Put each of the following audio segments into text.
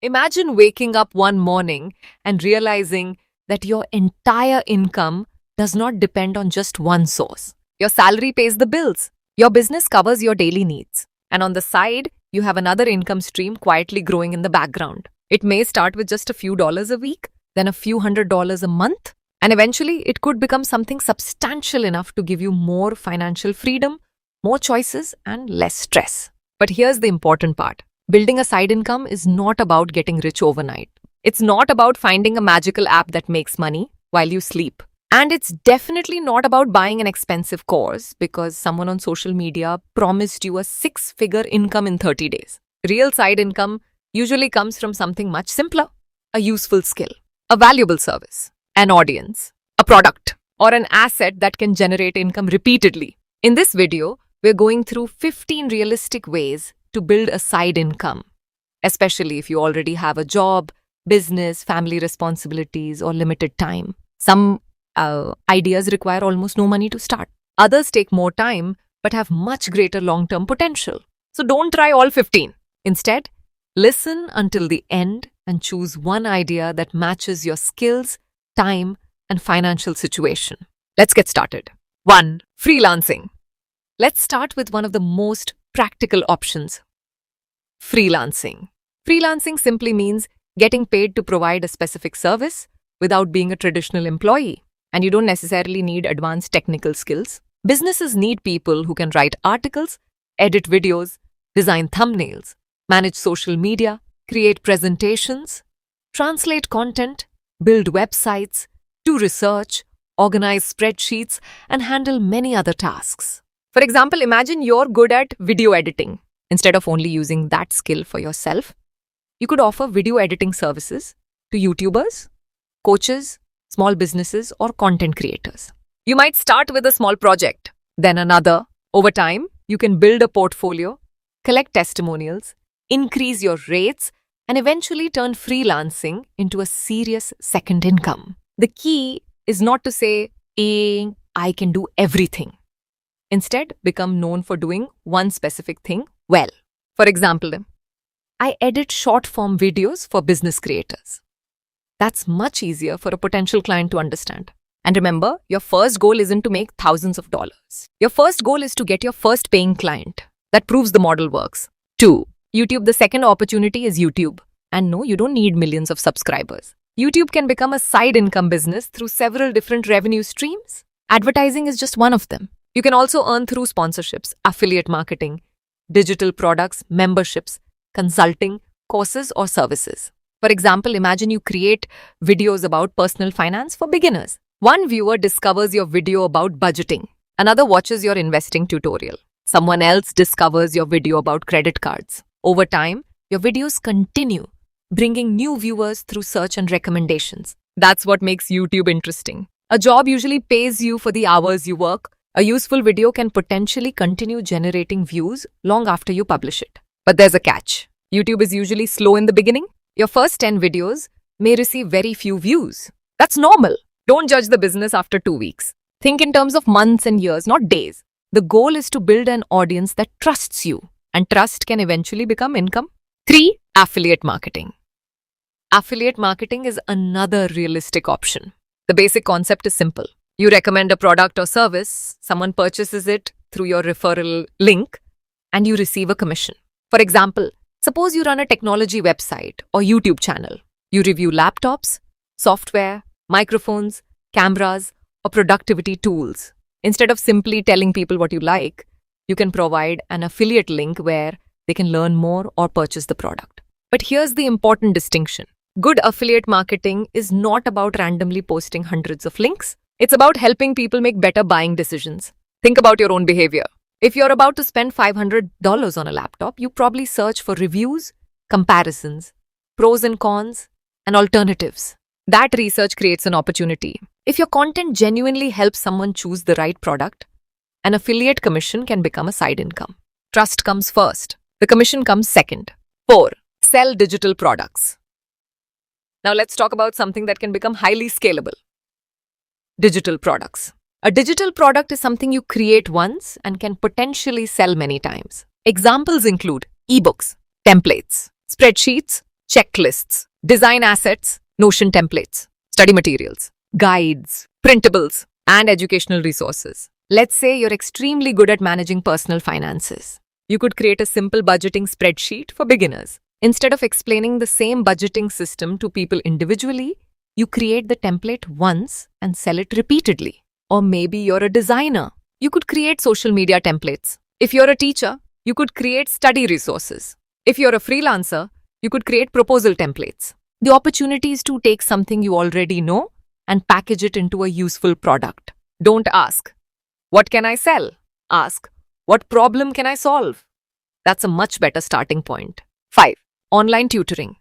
Imagine waking up one morning and realizing that your entire income does not depend on just one source. Your salary pays the bills, your business covers your daily needs, and on the side, you have another income stream quietly growing in the background. It may start with just a few dollars a week, then a few $100s a month, and eventually it could become something substantial enough to give you more financial freedom, more choices, and less stress. But here's the important part. Building a side income is not about getting rich overnight. It's not about finding a magical app that makes money while you sleep. And it's definitely not about buying an expensive course because someone on social media promised you a six-figure income in 30 days. Real side income usually comes from something much simpler: a useful skill, a valuable service, an audience, a product, or an asset that can generate income repeatedly. In this video, we're going through 15 realistic ways to build a side income, especially if you already have a job, business, family responsibilities, or limited time. Some ideas require almost no money to start. Others take more time but have much greater long-term potential. So don't try all 15. Instead, listen until the end and choose one idea that matches your skills, time, and financial situation. Let's get started. 1. Freelancing. Let's start with one of the most practical options: freelancing. Freelancing simply means getting paid to provide a specific service without being a traditional employee. And you don't necessarily need advanced technical skills. Businesses need people who can write articles, edit videos, design thumbnails, manage social media, create presentations, translate content, build websites, do research, organize spreadsheets, and handle many other tasks. For example, imagine you're good at video editing. Instead of only using that skill for yourself, you could offer video editing services to YouTubers, coaches, small businesses, or content creators. You might start with a small project, then another. Over time, you can build a portfolio, collect testimonials, increase your rates, and eventually turn freelancing into a serious second income. The key is not to say, I can do everything. Instead, become known for doing one specific thing well. For example, I edit short-form videos for business creators. That's much easier for a potential client to understand. And remember, your first goal isn't to make thousands of dollars. Your first goal is to get your first paying client. That proves the model works. 2. YouTube. The second opportunity is YouTube. And no, you don't need millions of subscribers. YouTube can become a side income business through several different revenue streams. Advertising is just one of them. You can also earn through sponsorships, affiliate marketing, digital products, memberships, consulting, courses, or services. For example, imagine you create videos about personal finance for beginners. One viewer discovers your video about budgeting. Another watches your investing tutorial. Someone else discovers your video about credit cards. Over time, your videos continue, bringing new viewers through search and recommendations. That's what makes YouTube interesting. A job usually pays you for the hours you work. A useful video can potentially continue generating views long after you publish it. But there's a catch. YouTube is usually slow in the beginning. Your first 10 videos may receive very few views. That's normal. Don't judge the business after 2 weeks. Think in terms of months and years, not days. The goal is to build an audience that trusts you, and trust can eventually become income. 3. Affiliate marketing. Affiliate marketing is another realistic option. The basic concept is simple. You recommend a product or service, someone purchases it through your referral link, and you receive a commission. For example, suppose you run a technology website or YouTube channel. You review laptops, software, microphones, cameras, or productivity tools. Instead of simply telling people what you like, you can provide an affiliate link where they can learn more or purchase the product. But here's the important distinction. Good affiliate marketing is not about randomly posting hundreds of links. It's about helping people make better buying decisions. Think about your own behavior. If you're about to spend $500 on a laptop, you probably search for reviews, comparisons, pros and cons, and alternatives. That research creates an opportunity. If your content genuinely helps someone choose the right product, an affiliate commission can become a side income. Trust comes first. The commission comes second. 4. Sell digital products. Now let's talk about something that can become highly scalable. Digital products. A digital product is something you create once and can potentially sell many times. Examples include ebooks, templates, spreadsheets, checklists, design assets, Notion templates, study materials, guides, printables, and educational resources. Let's say you're extremely good at managing personal finances. You could create a simple budgeting spreadsheet for beginners. Instead of explaining the same budgeting system to people individually, you create the template once and sell it repeatedly. Or maybe you're a designer. You could create social media templates. If you're a teacher, you could create study resources. If you're a freelancer, you could create proposal templates. The opportunity is to take something you already know and package it into a useful product. Don't ask, what can I sell? Ask, what problem can I solve? That's a much better starting point. 5. Online tutoring.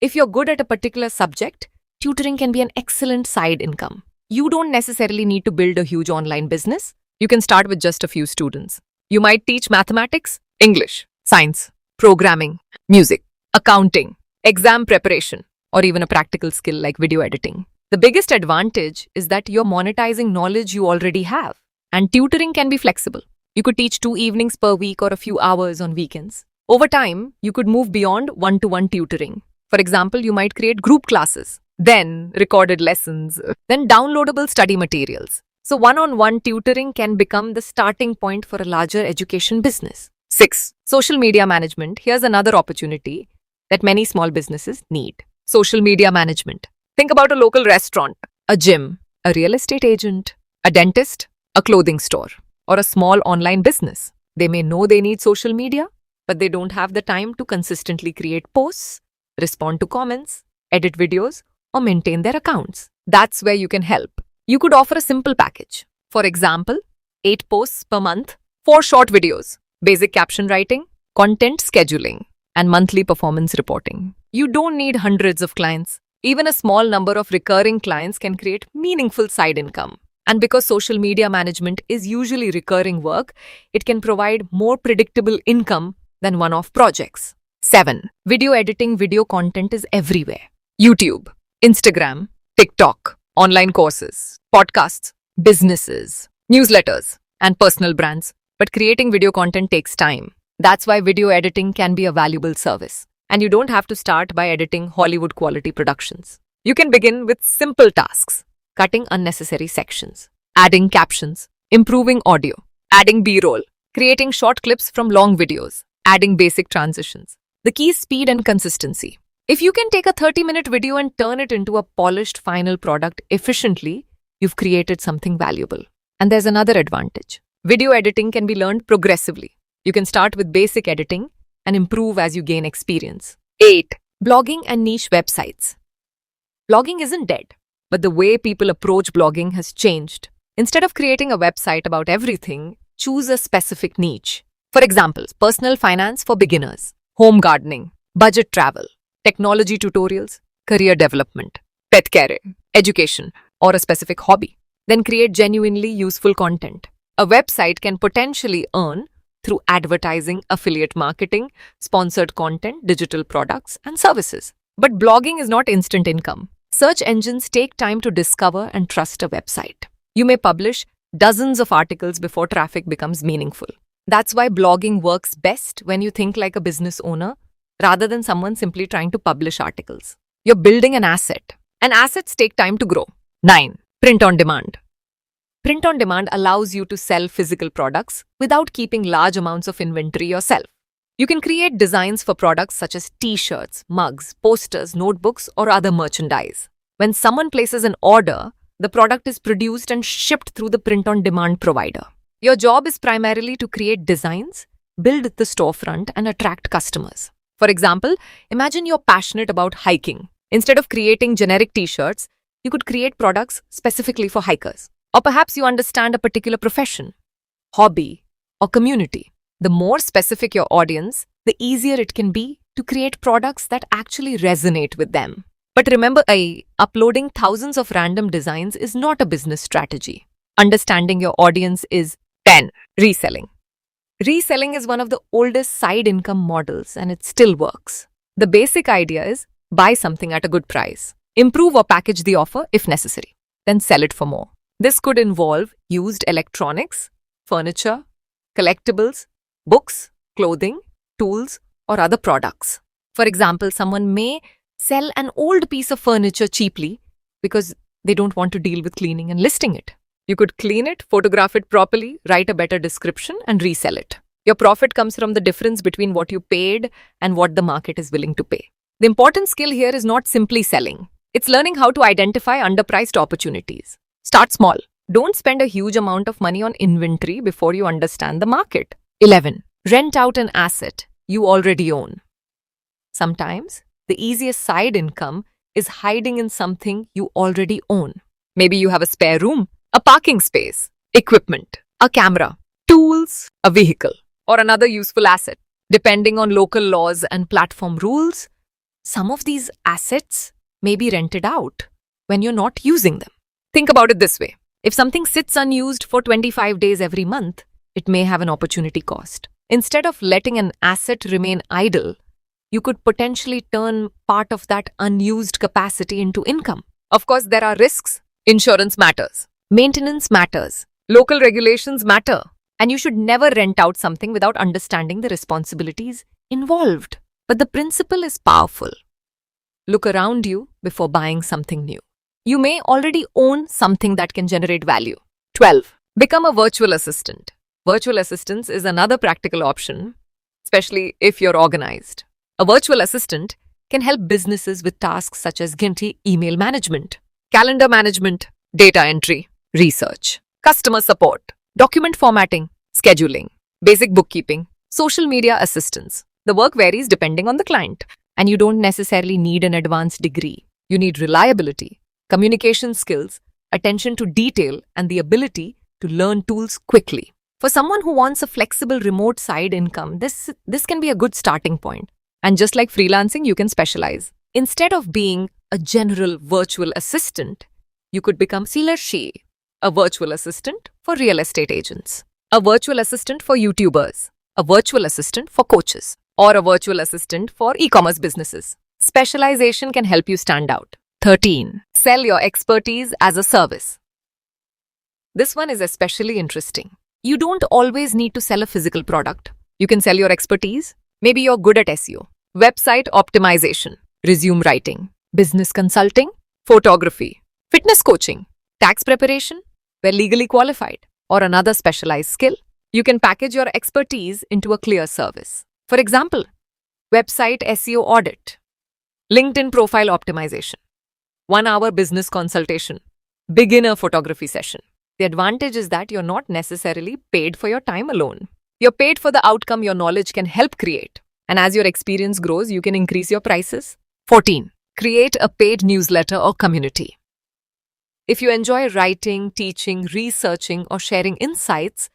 If you're good at a particular subject, tutoring can be an excellent side income. You don't necessarily need to build a huge online business. You can start with just a few students. You might teach mathematics, English, science, programming, music, accounting, exam preparation, or even a practical skill like video editing. The biggest advantage is that you're monetizing knowledge you already have, and tutoring can be flexible. You could teach 2 evenings per week or a few hours on weekends. Over time, you could move beyond one-to-one tutoring. For example, you might create group classes, then recorded lessons, then downloadable study materials. So one-on-one tutoring can become the starting point for a larger education business. 6. Social media management. Here's another opportunity that many small businesses need. Social media management. Think about a local restaurant, a gym, a real estate agent, a dentist, a clothing store, or a small online business. They may know they need social media, but they don't have the time to consistently create posts, respond to comments, edit videos, or maintain their accounts. That's where you can help. You could offer a simple package. For example, 8 posts per month, 4 short videos, basic caption writing, content scheduling, and monthly performance reporting. You don't need hundreds of clients. Even a small number of recurring clients can create meaningful side income. And because social media management is usually recurring work, it can provide more predictable income than one-off projects. 7. Video editing. Video content is everywhere. YouTube, Instagram, TikTok, online courses, podcasts, businesses, newsletters, and personal brands. But creating video content takes time. That's why video editing can be a valuable service. And you don't have to start by editing Hollywood quality productions. You can begin with simple tasks, cutting unnecessary sections, adding captions, improving audio, adding B-roll, creating short clips from long videos, adding basic transitions. The key is speed and consistency. If you can take a 30-minute video and turn it into a polished final product efficiently, you've created something valuable. And there's another advantage. Video editing can be learned progressively. You can start with basic editing and improve as you gain experience. 8. Blogging and niche websites. Blogging isn't dead, but the way people approach blogging has changed. Instead of creating a website about everything, choose a specific niche. For example, personal finance for beginners, home gardening, budget travel, technology tutorials, career development, pet care, education, or a specific hobby. Then create genuinely useful content. A website can potentially earn through advertising, affiliate marketing, sponsored content, digital products, and services. But blogging is not instant income. Search engines take time to discover and trust a website. You may publish dozens of articles before traffic becomes meaningful. That's why blogging works best when you think like a business owner rather than someone simply trying to publish articles. You're building an asset, and assets take time to grow. 9. Print on demand. Print on demand allows you to sell physical products without keeping large amounts of inventory yourself. You can create designs for products such as t-shirts, mugs, posters, notebooks, or other merchandise. When someone places an order, the product is produced and shipped through the print-on-demand provider. Your job is primarily to create designs, build the storefront, and attract customers. For example, imagine you're passionate about hiking. Instead of creating generic t-shirts, you could create products specifically for hikers. Or perhaps you understand a particular profession, hobby, or community. The more specific your audience, the easier it can be to create products that actually resonate with them. But remember, uploading thousands of random designs is not a business strategy. Understanding your audience is 10. Reselling. Reselling is one of the oldest side income models, and it still works. The basic idea is buy something at a good price, improve or package the offer if necessary, then sell it for more. This could involve used electronics, furniture, collectibles, books, clothing, tools, or other products. For example, someone may sell an old piece of furniture cheaply because they don't want to deal with cleaning and listing it. You could clean it, photograph it properly, write a better description, and resell it. Your profit comes from the difference between what you paid and what the market is willing to pay. The important skill here is not simply selling. It's learning how to identify underpriced opportunities. Start small. Don't spend a huge amount of money on inventory before you understand the market. 11. Rent out an asset you already own. Sometimes, the easiest side income is hiding in something you already own. Maybe you have a spare room, a parking space, equipment, a camera, tools, a vehicle, or another useful asset. Depending on local laws and platform rules, some of these assets may be rented out when you're not using them. Think about it this way. If something sits unused for 25 days every month, it may have an opportunity cost. Instead of letting an asset remain idle, you could potentially turn part of that unused capacity into income. Of course, there are risks. Insurance matters. Maintenance matters. Local regulations matter. And you should never rent out something without understanding the responsibilities involved. But the principle is powerful. Look around you before buying something new. You may already own something that can generate value. 12. Become a virtual assistant. Virtual assistance is another practical option, especially if you're organized. A virtual assistant can help businesses with tasks such as email management, calendar management, data entry, research, customer support, document formatting, scheduling, basic bookkeeping, social media assistance. The work varies depending on the client, and you don't necessarily need an advanced degree. You need reliability, communication skills, attention to detail, and the ability to learn tools quickly. For someone who wants a flexible remote side income, this can be a good starting point. And just like freelancing, you can specialize. Instead of being a general virtual assistant, you could become a virtual assistant for real estate agents, a virtual assistant for YouTubers, a virtual assistant for coaches, or a virtual assistant for e-commerce businesses. Specialization can help you stand out. 13. Sell your expertise as a service. This one is especially interesting. You don't always need to sell a physical product. You can sell your expertise. Maybe you're good at SEO, website optimization, resume writing, business consulting, photography, fitness coaching, tax preparation, where legally qualified, or another specialized skill. You can package your expertise into a clear service. For example, website SEO audit, LinkedIn profile optimization, 1-hour business consultation, beginner photography session. The advantage is that you're not necessarily paid for your time alone. You're paid for the outcome your knowledge can help create. And as your experience grows, you can increase your prices. 14. Create a paid newsletter or community. If you enjoy writing, teaching, researching, or sharing insights,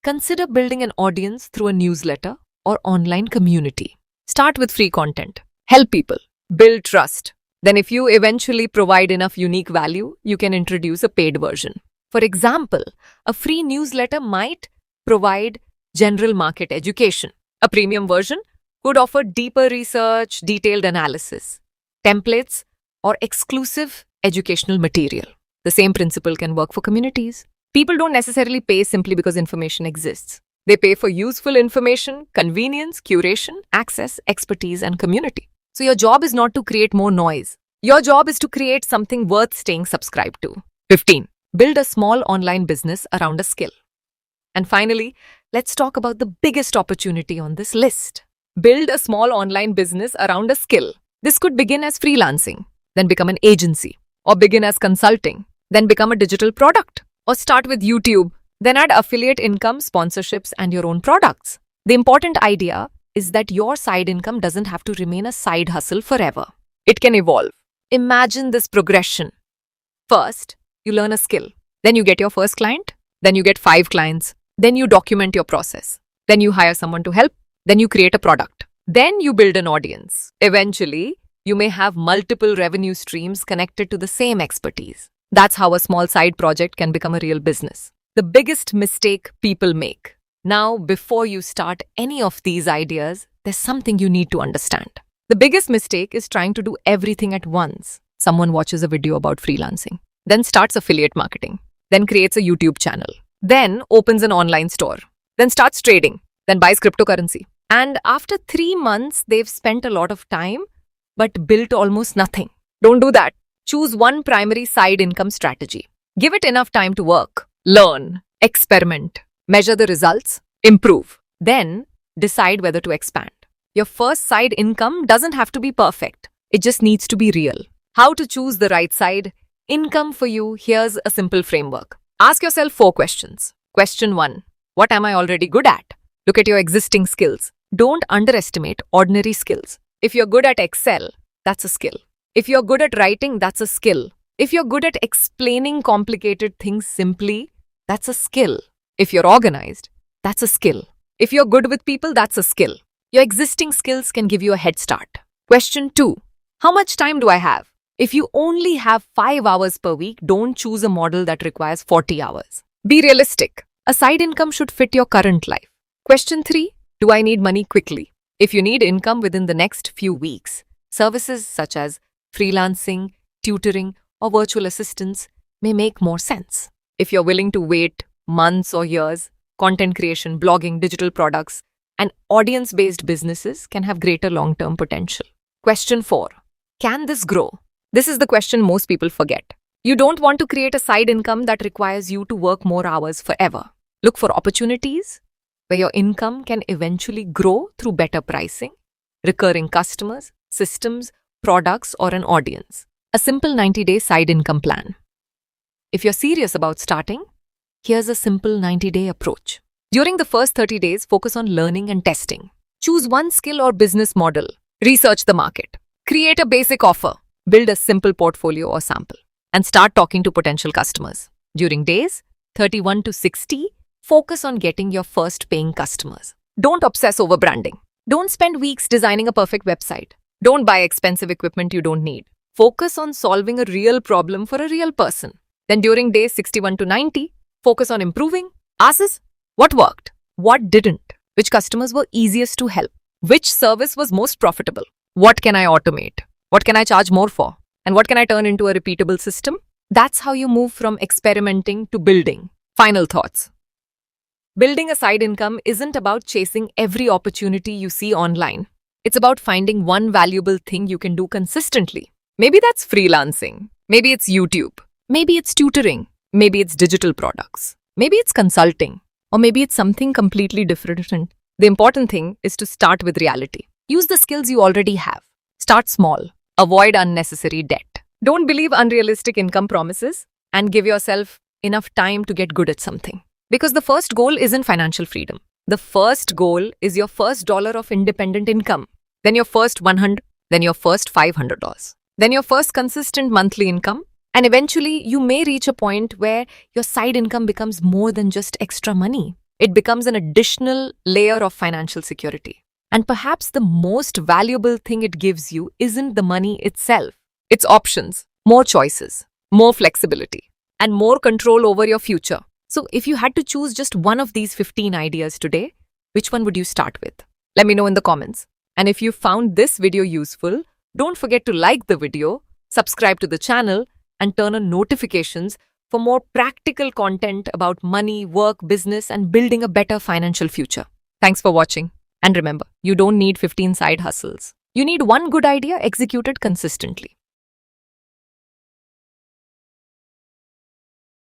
consider building an audience through a newsletter or online community. Start with free content. Help people. Build trust. Then if you eventually provide enough unique value, you can introduce a paid version. For example, a free newsletter might provide general market education. A premium version could offer deeper research, detailed analysis, templates, or exclusive educational material. The same principle can work for communities. People don't necessarily pay simply because information exists. They pay for useful information, convenience, curation, access, expertise, and community. So your job is not to create more noise. Your job is to create something worth staying subscribed to. 15. Build a small online business around a skill. And finally, let's talk about the biggest opportunity on this list. Build a small online business around a skill. This could begin as freelancing, then become an agency, or begin as consulting, then become a digital product, or start with YouTube, then add affiliate income, sponsorships, and your own products. The important idea is that your side income doesn't have to remain a side hustle forever. It can evolve. Imagine this progression. First, you learn a skill. Then you get your first client. Then you get 5 clients. Then you document your process. Then you hire someone to help. Then you create a product. Then you build an audience. Eventually, you may have multiple revenue streams connected to the same expertise. That's how a small side project can become a real business. The biggest mistake people make. Now, before you start any of these ideas, there's something you need to understand. The biggest mistake is trying to do everything at once. Someone watches a video about freelancing, then starts affiliate marketing, then creates a YouTube channel, then opens an online store, then starts trading, then buys cryptocurrency, And after 3 months, they've spent a lot of time but built almost nothing. Don't do that. Choose one primary side income strategy. Give it enough time to work, learn, experiment, measure the results, improve. Then decide whether to expand. Your first side income doesn't have to be perfect. It just needs to be real. How to choose the right side income for you? Here's a simple framework. Ask yourself 4 questions. Question 1. What am I already good at? Look at your existing skills. Don't underestimate ordinary skills. If you're good at Excel, that's a skill. If you're good at writing, that's a skill. If you're good at explaining complicated things simply, that's a skill. If you're organized, that's a skill. If you're good with people, that's a skill. Your existing skills can give you a head start. Question 2. How much time do I have? If you only have 5 hours per week, don't choose a model that requires 40 hours. Be realistic. A side income should fit your current life. Question 3. Do I need money quickly? If you need income within the next few weeks, services such as freelancing, tutoring, or virtual assistance may make more sense. If you're willing to wait months or years, content creation, blogging, digital products, and audience-based businesses can have greater long-term potential. Question 4. Can this grow? This is the question most people forget. You don't want to create a side income that requires you to work more hours forever. Look for opportunities where your income can eventually grow through better pricing, recurring customers, systems, products, or an audience. A simple 90-day side income plan. If you're serious about starting, here's a simple 90-day approach. During the first 30 days, focus on learning and testing. Choose one skill or business model. Research the market. Create a basic offer. Build a simple portfolio or sample. And start talking to potential customers. During days 31 to 60, focus on getting your first paying customers. Don't obsess over branding. Don't spend weeks designing a perfect website. Don't buy expensive equipment you don't need. Focus on solving a real problem for a real person. Then during days 61 to 90, focus on improving. Ask what worked, what didn't, which customers were easiest to help, which service was most profitable, what can I automate, what can I charge more for, and what can I turn into a repeatable system? That's how you move from experimenting to building. Final thoughts. Building a side income isn't about chasing every opportunity you see online. It's about finding one valuable thing you can do consistently. Maybe that's freelancing. Maybe it's YouTube. Maybe it's tutoring. Maybe it's digital products. Maybe it's consulting. Or maybe it's something completely different. The important thing is to start with reality. Use the skills you already have. Start small. Avoid unnecessary debt. Don't believe unrealistic income promises and give yourself enough time to get good at something. Because the first goal isn't financial freedom. The first goal is your first dollar of independent income. Then your first 100, then your first $500. Then your first consistent monthly income. And eventually, you may reach a point where your side income becomes more than just extra money. It becomes an additional layer of financial security. And perhaps the most valuable thing it gives you isn't the money itself. It's options, more choices, more flexibility, and more control over your future. So if you had to choose just one of these 15 ideas today, which one would you start with? Let me know in the comments. And if you found this video useful, don't forget to like the video, subscribe to the channel, and turn on notifications for more practical content about money, work, business, and building a better financial future. Thanks for watching. And remember, you don't need 15 side hustles. You need one good idea executed consistently.